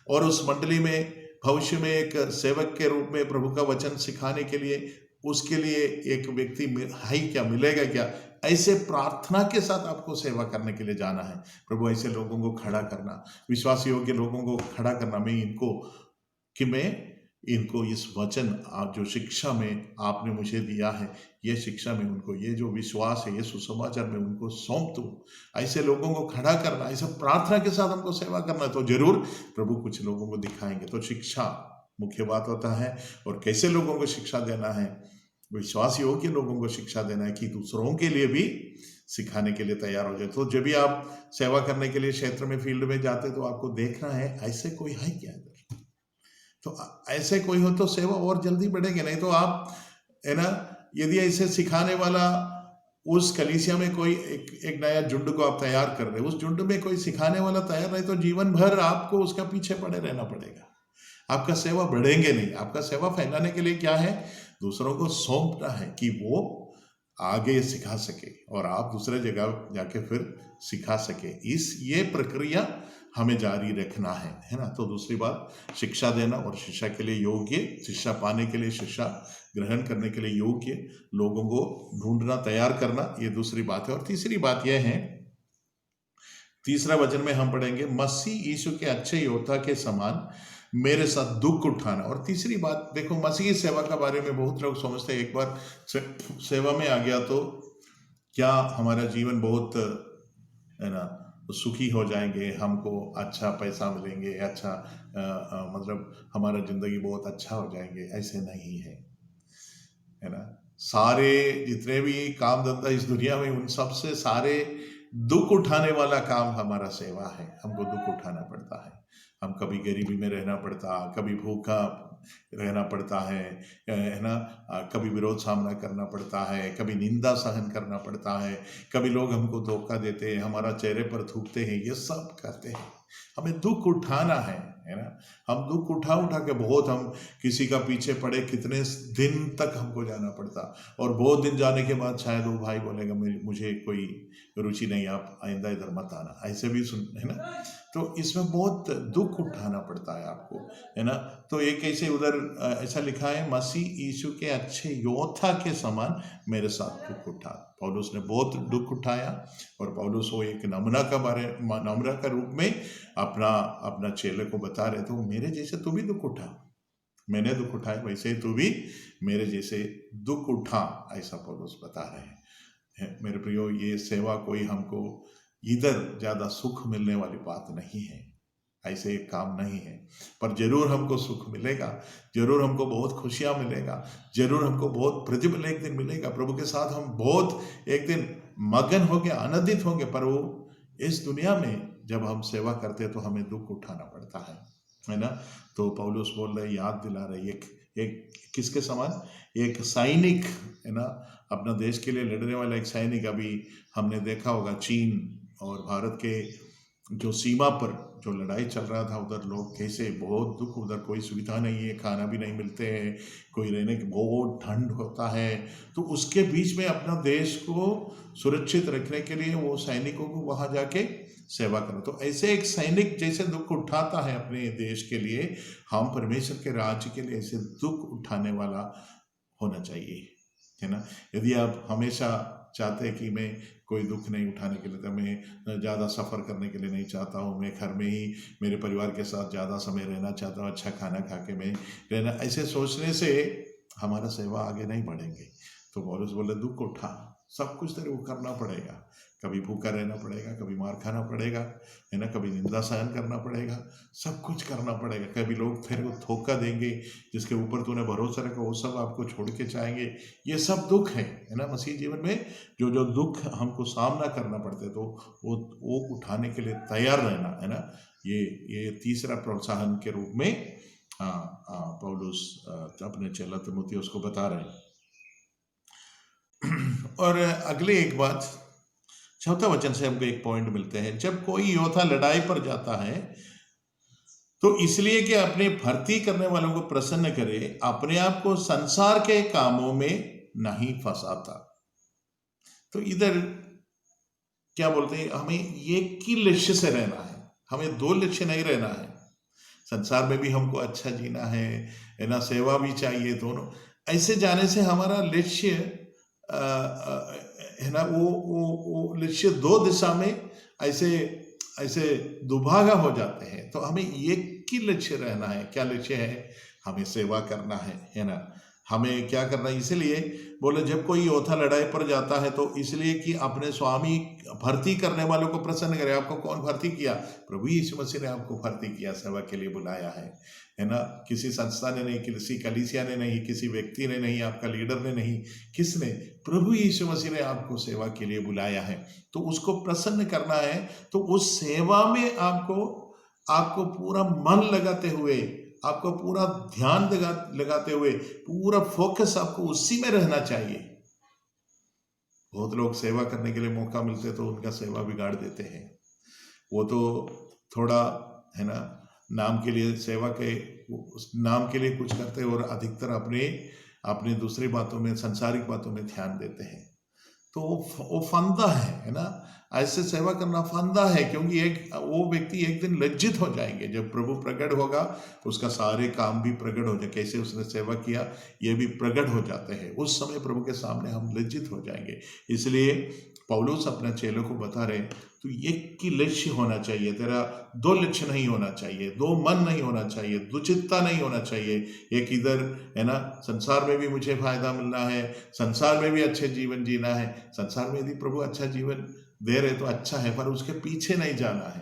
और उस मंडली में भविष्य में एक सेवक के रूप में प्रभु का वचन सिखाने के लिए उसके लिए एक व्यक्ति है क्या, मिलेगा क्या। ऐसे प्रार्थना के साथ आपको सेवा करने के लिए जाना है। प्रभु ऐसे लोगों को खड़ा करना, विश्वास योग्य लोगों को खड़ा करना। मैं इनको इस वचन, आप जो शिक्षा में आपने मुझे दिया है, ये शिक्षा में उनको, ये जो विश्वास है, ये सुसमाचार में उनको सौंप दूं। ऐसे लोगों को खड़ा करना, ऐसे प्रार्थना के साथ हमको सेवा करना, तो जरूर प्रभु कुछ लोगों को दिखाएंगे। तो शिक्षा मुख्य बात होता है। और कैसे लोगों को शिक्षा देना है? विश्वास योग्य लोगों को शिक्षा देना है कि दूसरों के लिए भी सिखाने के लिए तैयार हो जाए। तो जब भी आप सेवा करने के लिए क्षेत्र में, फील्ड में जाते, तो आपको देखना है ऐसे कोई है क्या इधर। तो ऐसे कोई हो तो सेवा और जल्दी बढ़ेगी। नहीं तो आप, है ना, यदि ऐसे सिखाने वाला उस कलीसिया में कोई एक नया झुंड को आप तैयार कर रहे हो, उस झुंड में कोई सिखाने वाला तैयार नहीं, तो जीवन भर आपको उसका पीछे पड़े रहना पड़ेगा। आपका सेवा बढ़ेंगे नहीं। आपका सेवा फैलाने के लिए क्या है? दूसरों को सौंपना है कि वो आगे सिखा सके और आप दूसरे जगह जाके फिर सिखा सके। ये प्रक्रिया हमें जारी रखना है ना। तो दूसरी बात, शिक्षा देना और शिक्षा के लिए योग्य, शिक्षा पाने के लिए, शिक्षा ग्रहण करने के लिए योग्य लोगों को ढूंढना, तैयार करना, ये दूसरी बात है। और तीसरी बात यह है, तीसरा वचन में हम पढ़ेंगे, मसीह यीशु के अच्छे योद्धा के समान मेरे साथ दुख उठाना। और तीसरी बात देखो, मसीह सेवा के बारे में बहुत लोग समझते हैं, एक बार सेवा में आ गया तो क्या हमारा जीवन बहुत, है ना, सुखी हो जाएंगे, हमको अच्छा पैसा मिलेंगे, अच्छा मतलब हमारा जिंदगी बहुत अच्छा हो जाएंगे। ऐसे नहीं है ना। सारे जितने भी काम धंधा इस दुनिया में, उन सब से सारे दुख उठाने वाला काम हमारा सेवा है। हमको दुख उठाना पड़ता है। हम कभी गरीबी में रहना पड़ता, कभी भूखा रहना पड़ता है ना। कभी विरोध सामना करना पड़ता है, कभी निंदा सहन करना पड़ता है, कभी लोग हमको धोखा देते हैं, हमारा चेहरे पर थूकते हैं, ये सब करते हैं। हमें दुख उठाना है ना। हम दुख उठा उठा के बहुत हम किसी का पीछे पड़े, कितने दिन तक हमको जाना पड़ता, और बहुत दिन जाने के बाद शायद वो भाई बोलेगा मुझे कोई रुचि नहीं, आप आइंदा इधर मत आना, ऐसे भी सुन, है ना। तो इसमें बहुत दुख उठाना पड़ता है आपको, है ना। तो एक ऐसे उधर ऐसा लिखा है, मसीह यीशु के अच्छे योद्धा के समान मेरे साथ दुख उठा। पौलुस ने बहुत दुख उठाया, और पौलुस वो एक नम्र का रूप में अपना चेले को बता रहे थे, मेरे जैसे तू भी दुख उठा, मैंने दुख उठाया वैसे ही तू भी मेरे जैसे दुख उठा, ऐसा पौलुस बता रहे हैं। मेरे प्रियो, ये सेवा कोई हमको इधर ज़्यादा सुख मिलने वाली बात नहीं है, ऐसे एक काम नहीं है, पर जरूर हमको सुख मिलेगा, जरूर हमको बहुत खुशियाँ मिलेगा, जरूर हमको बहुत प्रतिफल एक दिन मिलेगा। प्रभु के साथ हम बहुत एक दिन मगन होंगे, आनंदित होंगे। पर वो इस दुनिया में जब हम सेवा करते हैं तो हमें दुख उठाना पड़ता है ना। तो पौलुस बोल रहे, याद दिला रहे, एक किसके समान, एक सैनिक, है ना, अपना देश के लिए लड़ने वाला एक सैनिक। अभी हमने देखा होगा चीन और भारत के जो सीमा पर जो लड़ाई चल रहा था, उधर लोग कैसे बहुत दुख, उधर कोई सुविधा नहीं है, खाना भी नहीं मिलते हैं, कोई रहने की बहुत ठंड होता है। तो उसके बीच में अपना देश को सुरक्षित रखने के लिए वो सैनिकों को वहाँ जाके सेवा करो। तो ऐसे एक सैनिक जैसे दुख उठाता है अपने देश के लिए, हम परमेश्वर के राज्य के लिए ऐसे दुख उठाने वाला होना चाहिए, है ना। यदि आप हमेशा चाहते हैं कि मैं कोई दुख नहीं उठाने के लिए, तो मैं ज़्यादा सफ़र करने के लिए नहीं चाहता हूँ, मैं घर में ही मेरे परिवार के साथ ज़्यादा समय रहना चाहता हूँ, अच्छा खाना खा के मैं रहना, ऐसे सोचने से हमारा सेवा आगे नहीं बढ़ेंगे। तो पौलुस बोले, दुख उठा, सब कुछ तेरे को करना पड़ेगा, कभी भूखा रहना पड़ेगा, कभी मार खाना पड़ेगा, है ना, कभी निंदा सहन करना पड़ेगा, सब कुछ करना पड़ेगा। कभी लोग तेरे को धोखा देंगे, जिसके ऊपर तूने भरोसा रखा वो सब आपको छोड़ के जाएंगे। ये सब दुख है ना। मसीह जीवन में जो दुख हमको सामना करना पड़ते, तो वो उठाने के लिए तैयार रहना, है ना। ये तीसरा प्रोत्साहन के रूप में पौलुस अपने चेला तीमुथियुस को बता रहे हैं। और अगले एक बात, चौथा वचन से हमको एक पॉइंट मिलते हैं, जब कोई योद्धा लड़ाई पर जाता है तो इसलिए कि अपने भर्ती करने वालों को प्रसन्न करे, अपने आप को संसार के कामों में नहीं फंसाता। तो इधर क्या बोलते हैं, हमें एक ही लक्ष्य से रहना है, हमें दो लक्ष्य नहीं रहना है। संसार में भी हमको अच्छा जीना है ना, सेवा भी चाहिए, दोनों। ऐसे जाने से हमारा लक्ष्य है ना, वो लक्ष्य दो दिशा में ऐसे दुभागा हो जाते हैं। तो हमें एक ही लक्ष्य रहना है। क्या लक्ष्य है? हमें सेवा करना है ना। हमें क्या करना है? इसलिए बोले, जब कोई योद्धा लड़ाई पर जाता है तो इसलिए कि अपने स्वामी भर्ती करने वालों को प्रसन्न करे। आपको कौन भर्ती किया? प्रभु यीशु मसीह ने आपको भर्ती किया, सेवा के लिए बुलाया है ना। किसी संस्था ने नहीं, किसी कलीसिया ने नहीं, किसी व्यक्ति ने नहीं, आपका लीडर ने नहीं, किसने? प्रभु यीशु मसीह ने आपको सेवा के लिए बुलाया है। तो उसको प्रसन्न करना है। तो उस सेवा में आपको पूरा मन लगाते हुए, आपको पूरा ध्यान लगाते हुए, पूरा फोकस आपको उसी में रहना चाहिए। बहुत लोग सेवा करने के लिए मौका मिलते तो उनका सेवा बिगाड़ देते हैं। वो तो थोड़ा, है ना, नाम के लिए सेवा के नाम के लिए कुछ करते हैं और अधिकतर अपने दूसरी बातों में, सांसारिक बातों में ध्यान देते हैं। तो वो फंदा है ना। ऐसे सेवा करना फंदा है, क्योंकि वो व्यक्ति एक दिन लज्जित हो जाएंगे। जब प्रभु प्रकट होगा, उसका सारे काम भी प्रकट हो जाए, कैसे उसने सेवा किया ये भी प्रकट हो जाते हैं। उस समय प्रभु के सामने हम लज्जित हो जाएंगे। इसलिए पौलुस अपने चेलों को बता रहे, तो एक ही लक्ष्य होना चाहिए तेरा, दो लक्ष्य नहीं होना चाहिए, दो मन नहीं होना चाहिए, दुचित्ता नहीं होना चाहिए। एक इधर, है ना, संसार में भी मुझे फायदा मिलना है, संसार में भी अच्छे जीवन जीना है। संसार में यदि प्रभु अच्छा जीवन दे रहे तो अच्छा है, पर उसके पीछे नहीं जाना है।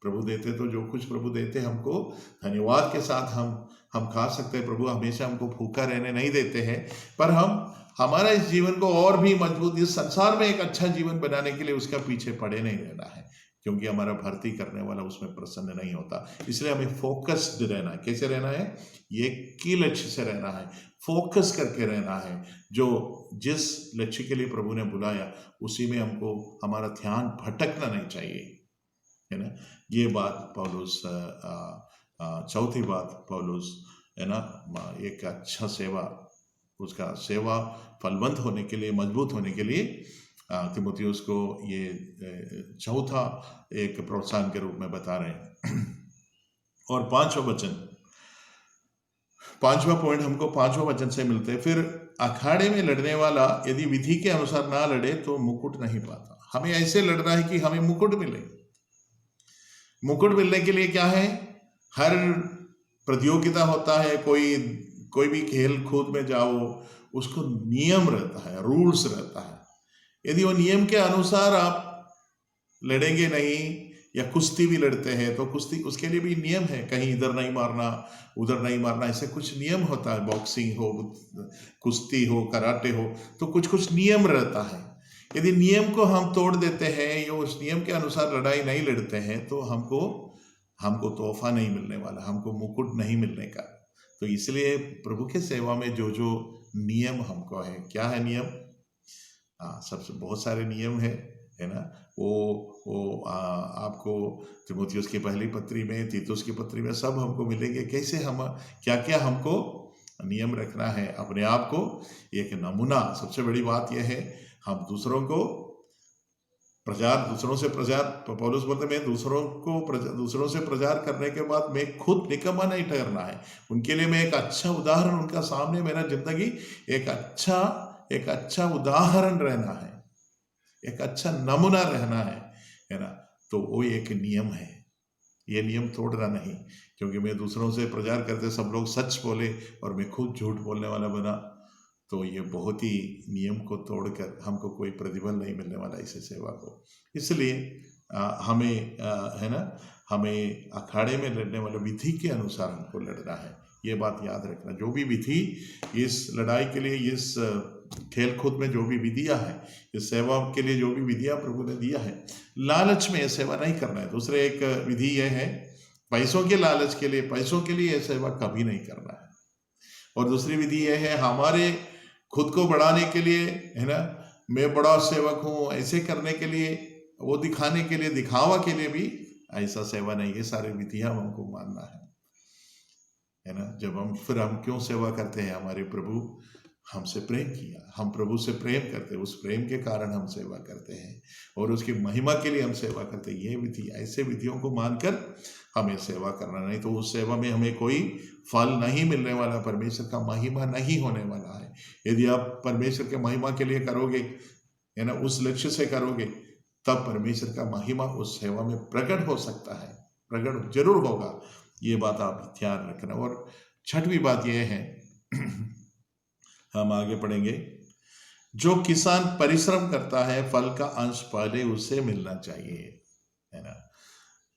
प्रभु देते तो जो कुछ प्रभु देते हमको धन्यवाद के साथ हम खा सकते हैं। प्रभु हमेशा हमको भूखा रहने नहीं देते हैं, पर हमारा इस जीवन को और भी मजबूत, इस संसार में एक अच्छा जीवन बनाने के लिए उसका पीछे पड़े नहीं रहना है। क्योंकि हमारा भर्ती करने वाला उसमें प्रसन्न नहीं होता। इसलिए हमें फोकस्ड रहना है। कैसे रहना है? ये की लक्ष्य से रहना है, फोकस करके रहना है। जो जिस लक्ष्य के लिए प्रभु ने बुलाया उसी में हमको हमारा ध्यान भटकना नहीं चाहिए, है ना। ये बात पौलुस चौथी बात पौलुस, है ना, एक अच्छा सेवा, उसका सेवा फलवंत होने के लिए, मजबूत होने के लिए तिमुथियुस को ये चौथा एक प्रोत्साहन के रूप में बता रहे हैं। और पांचवा पॉइंट हमको पांचवा वचन से मिलते हैं। फिर अखाड़े में लड़ने वाला यदि विधि के अनुसार ना लड़े तो मुकुट नहीं पाता। हमें ऐसे लड़ना है कि हमें मुकुट मिले। मुकुट मिलने के लिए क्या है? हर प्रतियोगिता होता है, कोई भी खेल कूद में जाओ, उसको नियम रहता है, रूल्स रहता है। यदि वो नियम के अनुसार आप लड़ेंगे नहीं, या कुश्ती भी लड़ते हैं तो कुश्ती, उसके लिए भी नियम है, कहीं इधर नहीं मारना, उधर नहीं मारना, ऐसे कुछ नियम होता है। बॉक्सिंग हो, कुश्ती हो, कराटे हो, तो कुछ कुछ नियम रहता है। यदि नियम को हम तोड़ देते हैं या उस नियम के अनुसार लड़ाई नहीं लड़ते हैं तो हमको तोहफा नहीं मिलने वाला, हमको मुकुट नहीं मिलने का। तो इसलिए प्रभु के सेवा में जो जो नियम हमको है, क्या है नियम? सबसे बहुत सारे नियम है ना। वो आपको तीमुथियुस की पहली पत्री में, तीतुस की पत्री में सब हमको मिलेंगे। कैसे हम क्या क्या हमको नियम रखना है अपने आप को, एक नमूना। सबसे बड़ी बात यह है, हम दूसरों से प्रचार, पौलुस बोलते मैं दूसरों से प्रचार करने के बाद मैं खुद निकम्मा नहीं ठहरना है। उनके लिए मैं एक अच्छा उदाहरण, उनका सामने मेरा जिंदगी एक अच्छा उदाहरण रहना है, एक अच्छा नमूना रहना है ना। तो वो एक नियम है, ये नियम तोड़ना नहीं। क्योंकि मैं दूसरों से प्रचार करते सब लोग सच बोले और मैं खुद झूठ बोलने वाला बना, तो ये बहुत ही नियम को तोड़कर हमको कोई प्रतिफल नहीं मिलने वाला इस सेवा को। इसलिए हमें है ना, हमें अखाड़े में लड़ने वाले विधि के अनुसार हमको लड़ना है। ये बात याद रखना। जो भी विधि इस लड़ाई के लिए, इस खेल कूद में जो भी विधियां है, इस सेवा के लिए जो भी विधियां प्रभु ने दिया है, लालच में यह सेवा नहीं करना है। दूसरे एक विधि यह है, पैसों के लालच के लिए, पैसों के लिए यह सेवा कभी नहीं करना है। और दूसरी विधि यह है, हमारे खुद को बढ़ाने के लिए, है ना, मैं बड़ा सेवक हूँ, ऐसे करने के लिए, वो दिखाने के लिए, दिखावा के लिए भी ऐसा सेवा नहीं। ये सारी विधियां हमको मानना है ना। जब हम क्यों सेवा करते हैं? हमारे प्रभु हमसे प्रेम किया, हम प्रभु से प्रेम करते हैं, उस प्रेम के कारण हम सेवा करते हैं और उसकी महिमा के लिए हम सेवा करते हैं। ये विधि, ऐसे विधियों को मानकर हमें सेवा करना। नहीं तो उस सेवा में हमें कोई फल नहीं मिलने वाला, परमेश्वर का महिमा नहीं होने वाला है। यदि आप परमेश्वर के महिमा के लिए करोगे, है ना, उस लक्ष्य से करोगे, तब परमेश्वर का महिमा उस सेवा में प्रकट हो सकता है, प्रकट जरूर होगा। ये बात आप ध्यान रखना। और छठवीं बात यह है, हम आगे पढ़ेंगे, जो किसान परिश्रम करता है फल का अंश पहले उसे मिलना चाहिए, है ना।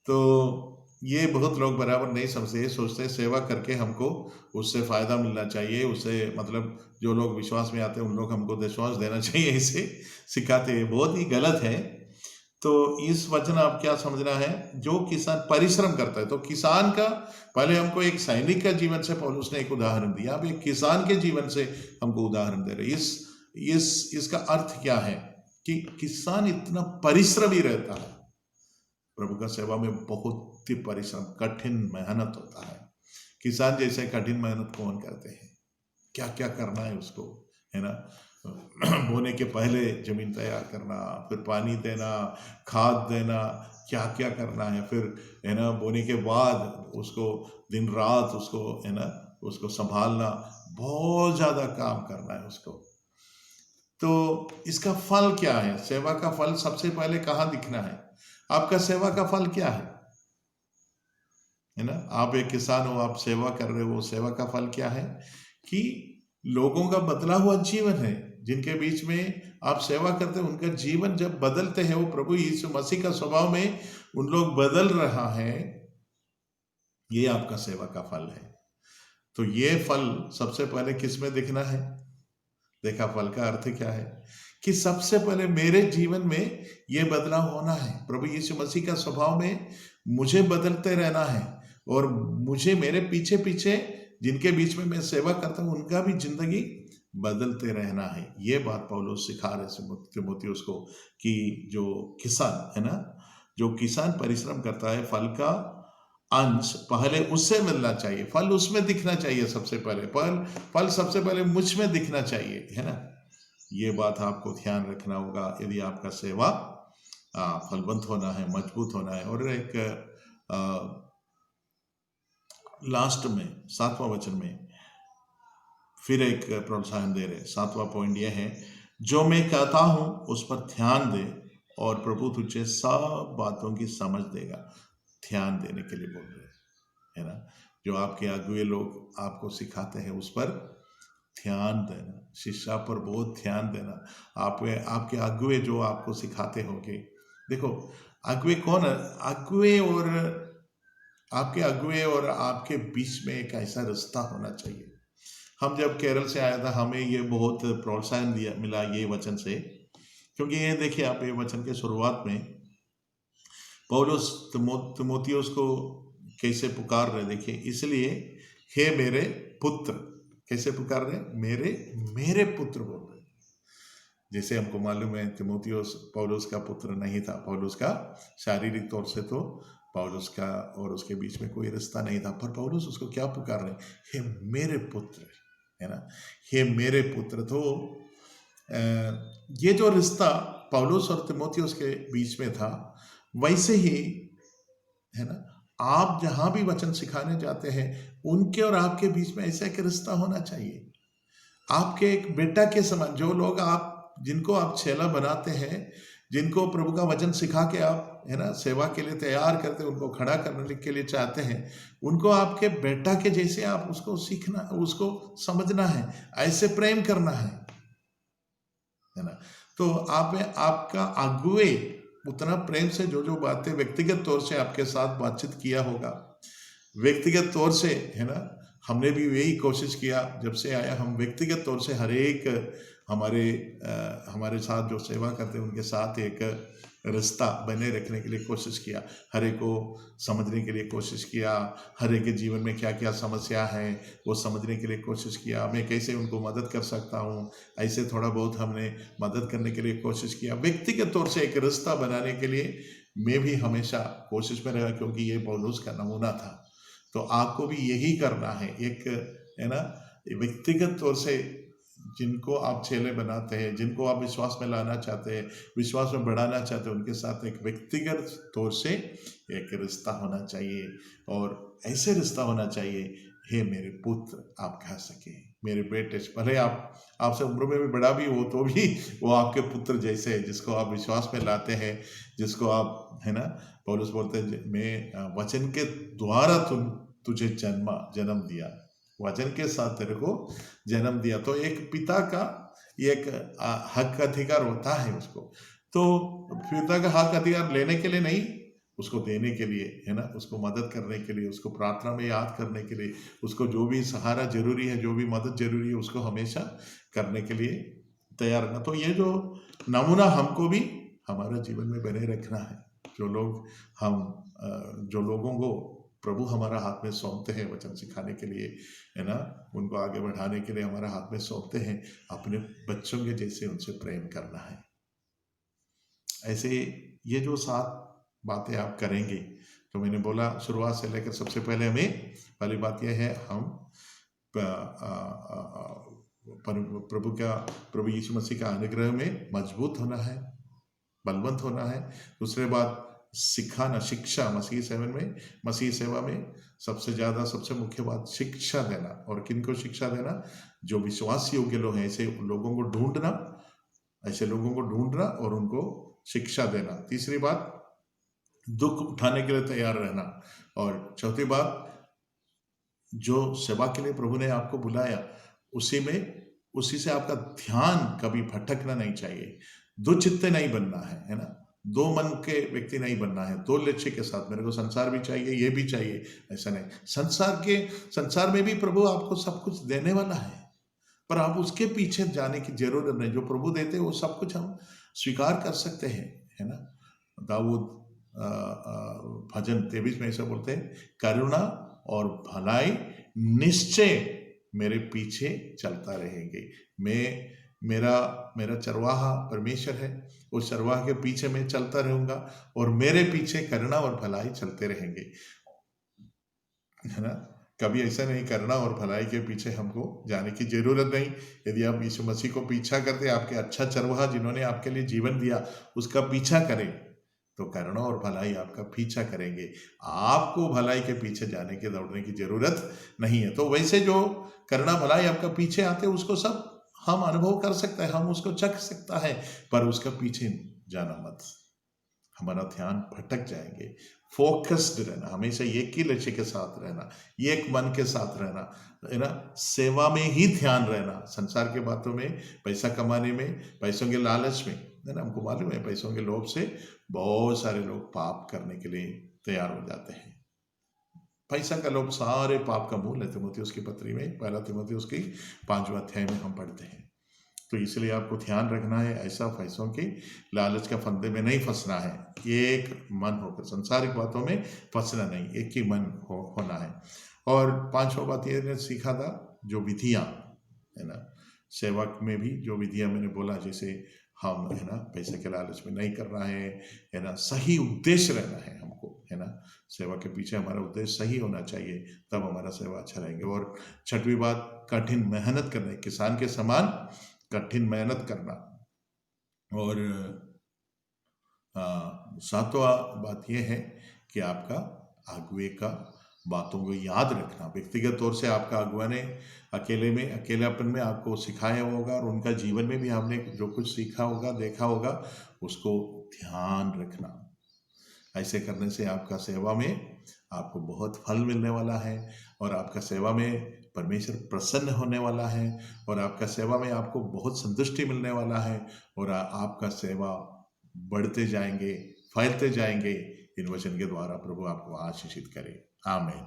तो ये बहुत लोग बराबर नहीं समझते, सोचते सेवा करके हमको उससे फायदा मिलना चाहिए, उससे मतलब जो लोग विश्वास में आते हैं उन लोग हमको विश्वास देना चाहिए, इसे सिखाते हैं। बहुत ही गलत है। तो इस वचन आप क्या समझना है? जो किसान परिश्रम करता है, तो किसान का, पहले हमको एक सैनिक का जीवन से पौलुस ने एक उदाहरण दिया, अब एक किसान के जीवन से हमको उदाहरण दे रहे। इसका अर्थ क्या है कि किसान इतना परिश्रमी रहता है। प्रभु का सेवा में बहुत ही परिश्रम, कठिन मेहनत होता है। किसान जैसे कठिन मेहनत कौन करते हैं? क्या क्या करना है उसको, है ना। बोने के पहले जमीन तैयार करना, फिर पानी देना, खाद देना, क्या क्या करना है, फिर है ना बोने के बाद उसको दिन रात उसको, है ना, उसको संभालना, बहुत ज्यादा काम करना है उसको। तो इसका फल क्या है? सेवा का फल सबसे पहले कहाँ दिखना है? आपका सेवा का फल क्या है ना। आप एक किसान हो, आप सेवा कर रहे हो, सेवा का फल क्या है कि लोगों का बदला हुआ जीवन है। जिनके बीच में आप सेवा करते हैं उनका जीवन जब बदलते हैं, वो प्रभु यीशु मसीह का स्वभाव में उन लोग बदल रहा है, ये आपका सेवा का फल है। तो ये फल सबसे पहले किस में दिखना है? देखा, फल का अर्थ क्या है कि सबसे पहले मेरे जीवन में ये बदलाव होना है। प्रभु यीशु मसीह का स्वभाव में मुझे बदलते रहना है, और मुझे मेरे पीछे पीछे जिनके बीच में मैं सेवा करता हूँ उनका भी जिंदगी बदलते रहना है। ये बात पौलुस सिखा रहे तीमुथियुस को कि जो किसान है ना, जो किसान परिश्रम करता है, फल का अंश पहले उससे मिलना चाहिए, फल उसमें दिखना चाहिए। सबसे पहले फल सबसे पहले मुझ में दिखना चाहिए, है ना। ये बात आपको ध्यान रखना होगा यदि आपका सेवा फलवंत होना है, मजबूत होना है। और एक लास्ट में 7वां वचन में फिर एक प्रोत्साहन दे रहे। 7वां पॉइंट यह है, जो मैं कहता हूं उस पर ध्यान दे और प्रभु तुझे सब बातों की समझ देगा। ध्यान देने के लिए बोल रहे है ना। जो आपके अगुए लोग आपको सिखाते हैं उस पर ध्यान देना, शिक्षा पर बहुत ध्यान देना। आपके अगुए जो आपको सिखाते होंगे, देखो अगुए कौन है? आपके अगुए और आपके बीच में एक ऐसा रिश्ता होना चाहिए। हम जब केरल से आया था, हमें ये बहुत प्रोत्साहन मिला ये वचन से, क्योंकि ये देखिए आप ये वचन के शुरुआत में पौलुस तीमुथियुस को कैसे पुकार रहे, देखिए। इसलिए हे मेरे पुत्र, कैसे पुकार रहे? मेरे पुत्र बोल रहे। जैसे हमको मालूम है तीमुथियुस पौलुस का पुत्र नहीं था। पौलुस का शारीरिक तौर से तो पौलुस का और उसके बीच में कोई रिश्ता नहीं था, पर पौलुस उसको क्या पुकार रहे? हे मेरे पुत्र, है ना। हे मेरे पुत्र। तो ये जो रिश्ता पौलुस और तीमुथियुस के बीच में था, वैसे ही है ना, आप जहां भी वचन सिखाने जाते हैं उनके और आपके बीच में ऐसा एक रिश्ता होना चाहिए। आपके एक बेटा के समान, जो लोग जिनको आप चेला बनाते हैं, जिनको प्रभु का वचन सिखा के आप है ना सेवा के लिए तैयार करते हैं, उनको खड़ा करने के लिए चाहते हैं, उनको आपके बेटा के जैसे आप उसको सीखना, उसको समझना है, ऐसे प्रेम करना है ना। तो आपका अगुए उतना प्रेम से जो बातें व्यक्तिगत तौर से आपके साथ बातचीत किया होगा, व्यक्तिगत तौर से, है ना। हमने भी यही कोशिश किया जब से आया, हम व्यक्तिगत तौर से हर एक हमारे साथ जो सेवा करते हैं उनके साथ एक रिश्ता बने रखने के लिए कोशिश किया, हर एक को समझने के लिए कोशिश किया, हर एक के जीवन में क्या क्या समस्या है वो समझने के लिए कोशिश किया, मैं कैसे उनको मदद कर सकता हूँ, ऐसे थोड़ा बहुत हमने मदद करने के लिए कोशिश किया। व्यक्तिगत तौर से एक रिश्ता बनाने के लिए मैं भी हमेशा कोशिश में रहा, क्योंकि ये पौलुस का नमूना था। तो आपको भी यही करना है, एक है ना व्यक्तिगत तौर से जिनको आप चेले बनाते हैं, जिनको आप विश्वास में लाना चाहते हैं, विश्वास में बढ़ाना चाहते हैं, उनके साथ एक व्यक्तिगत तौर से एक रिश्ता होना चाहिए। और ऐसे रिश्ता होना चाहिए, हे मेरे पुत्र आप कह सके, मेरे बेटे, भले आपसे उम्र में भी बड़ा भी हो तो भी वो आपके पुत्र जैसे है, जिसको आप विश्वास में लाते हैं, जिसको आप है ना। पौलुस बोलते हैं मैं वचन के द्वारा तुझे जन्म दिया, वचन के साथ तेरे को जन्म दिया। तो एक पिता का एक हक अधिकार होता है उसको, तो पिता का हक अधिकार लेने के लिए नहीं, उसको देने के लिए, है ना, उसको मदद करने के लिए, उसको प्रार्थना में याद करने के लिए, उसको जो भी सहारा जरूरी है, जो भी मदद जरूरी है, उसको हमेशा करने के लिए तैयार रहना। तो ये जो नमूना हमको भी हमारे जीवन में बने रखना है। जो लोगों को प्रभु हमारा हाथ में सौंपते हैं वचन सिखाने के लिए, है ना, उनको आगे बढ़ाने के लिए हमारा हाथ में सौंपते हैं, अपने बच्चों के जैसे उनसे प्रेम करना है। ऐसे ये जो 7 बातें आप करेंगे, तो मैंने बोला शुरुआत से लेकर सबसे पहले हमें पहली बात यह है, हम प्रभु यीशु मसीह का अनुग्रह में मजबूत होना है, बलवंत होना है। दूसरे बात सिखाना, शिक्षा, मसीह सेवा में सबसे ज्यादा सबसे मुख्य बात शिक्षा देना। और किनको शिक्षा देना? जो विश्वास योग्य लोग हैं, ऐसे लोगों को ढूंढना और उनको शिक्षा देना। तीसरी बात दुख उठाने के लिए तैयार रहना। और चौथी बात, जो सेवा के लिए प्रभु ने आपको बुलाया उसी से आपका ध्यान कभी भटकना नहीं चाहिए, दो चित्ते नहीं बनना है ना, दो मन के व्यक्ति नहीं बनना है, दो लक्ष्य के साथ। मेरे को संसार भी चाहिए, ये भी चाहिए, ऐसा नहीं। संसार में भी प्रभु आपको सब कुछ देने वाला है, पर आप उसके पीछे जाने की जरूरत नहीं। जो प्रभु देते हैं वो सब कुछ हम स्वीकार कर सकते हैं, है ना। दाऊद भजन 23 में ऐसा बोलते हैं, करुणा और भलाई निश्चय मेरे पीछे चलता रहेंगे। मैं मेरा मेरा चरवाहा परमेश्वर है, उस चरवाहे के पीछे मैं चलता रहूंगा और मेरे पीछे करुणा और भलाई चलते रहेंगे, है ना। कभी ऐसा नहीं, करना और भलाई के पीछे हमको जाने की जरूरत नहीं। यदि आप यीशु मसीह को पीछा करते, आपके अच्छा चरवाहा जिन्होंने आपके लिए जीवन दिया उसका पीछा करें, तो करुणा और भलाई आपका पीछा करेंगे। आपको भलाई के पीछे जाने के दौड़ने की जरूरत नहीं है। तो वैसे जो करुणा भलाई आपका पीछे आते हैं उसको सब हम अनुभव कर सकते हैं, हम उसको चख सकता है, पर उसका पीछे जाना मत, हमारा ध्यान भटक जाएंगे। फोकस्ड रहना, हमेशा एक ही लक्ष्य के साथ रहना, एक मन के साथ रहना, है ना। सेवा में ही ध्यान रहना, संसार के बातों में, पैसा कमाने में, पैसों के लालच में, है ना। हमको मालूम है पैसों के लोभ से बहुत सारे लोग पाप करने के लिए तैयार हो जाते हैं। पैसा का लोभ सारे पाप का मूल है। तीमुथियुस की पत्री में, पहला तीमुथियुस की 5वां अध्याय में हम पढ़ते हैं। तो इसलिए आपको ध्यान रखना है, ऐसा पैसों के लालच का फंदे में नहीं फंसना है। एक मन होकर, संसारिक बातों में फंसना नहीं, एक ही मन होना है। और 5वां बात ये ने सीखा था, जो विधियाँ, है ना, सेवक में भी जो विधियाँ मैंने बोला, जैसे हम, है ना, पैसे के लालच में नहीं करना है ना, सही उद्देश्य रहना है हमको, है ना। सेवा के पीछे हमारा उद्देश्य सही होना चाहिए, तब हमारा सेवा अच्छा रहेंगे। और 6वीं बात, कठिन मेहनत करना, किसान के समान कठिन मेहनत करना। और 7वां बात यह है कि आपका अगुवे का बातों को याद रखना। व्यक्तिगत तौर से आपका अगुआ ने अकेलापन में आपको सिखाया होगा, और उनका जीवन में भी हमने जो कुछ सीखा होगा, देखा होगा, उसको ध्यान रखना। ऐसे करने से आपका सेवा में आपको बहुत फल मिलने वाला है, और आपका सेवा में परमेश्वर प्रसन्न होने वाला है, और आपका सेवा में आपको बहुत संतुष्टि मिलने वाला है, और आपका सेवा बढ़ते जाएंगे, फैलते जाएंगे। इन वचन के द्वारा प्रभु आपको आशीषित करे। आमीन।